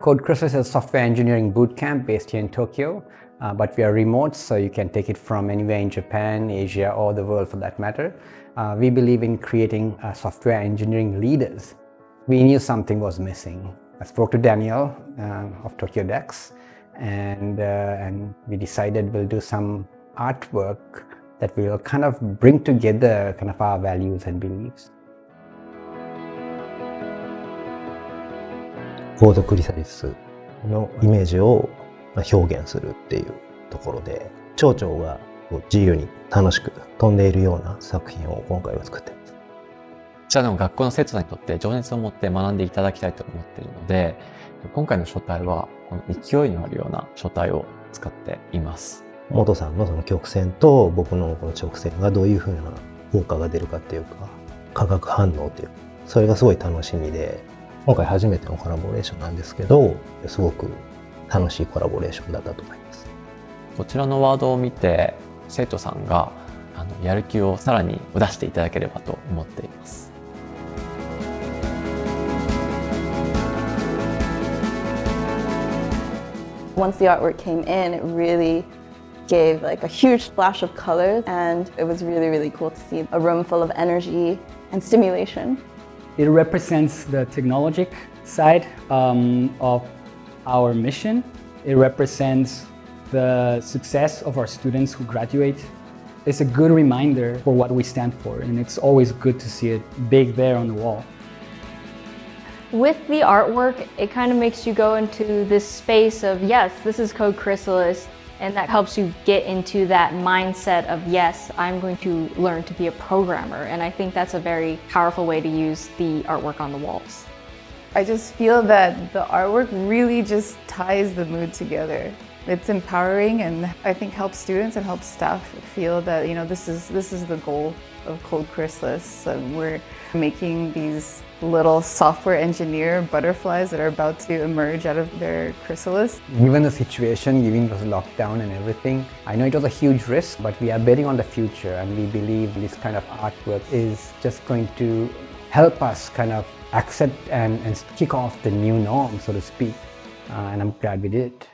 Code Chrysalis is a software engineering bootcamp based here in Tokyo, but we are remote, so you can take it from anywhere in Japan, Asia, or the world for that matter. We believe in creating software engineering leaders. We knew something was missing. I spoke to Daniel of TokyoDex, and we decided we'll do some artwork that will kind of bring together kind of our values and beliefs. コードクリサリスのイメージを表現するっていうところで、蝶々が自由に楽しく飛んでいるような作品を今回は作っています。こちらの学校の生徒さんにとって情熱を持って学んでいただきたいと思っているので、今回の書体はこの勢いのあるような書体を使っています。元さんのその曲線と僕のこの直線がどういうふうな効果が出るかっていうか、化学反応っていう、それがすごい楽しみで、今回初めてのコラボレーションなんですけど、すごく楽しいコラボレーションだったと思います。こちらのワードを見て、生徒さんがやる気をさらに出していただければと思っています。Once the artwork came in, it really gave like a huge splash of color, and it was really, really cool to see a room full of energy and stimulation. It represents the technologic side of our mission. It represents the success of our students who graduate. It's a good reminder for what we stand for, and it's always good to see it big there on the wall. With the artwork, it kind of makes you go into this space of, yes, this is Code Chrysalis, and that helps you get into that mindset of, yes, I'm going to learn to be a programmer. And I think that's a very powerful way to use the artwork on the walls. I just feel that the artwork really just ties the mood together. It's empowering, and I think helps students and helps staff feel that, you know, this is the goal of Code Chrysalis. We're making these little software engineer butterflies that are about to emerge out of their chrysalis. Given the situation, given it was lockdown and everything, I know it was a huge risk, but we are betting on the future, and we believe this kind of artwork is just going to help us kind of accept and kick off the new norm, so to speak. And I'm glad we did it.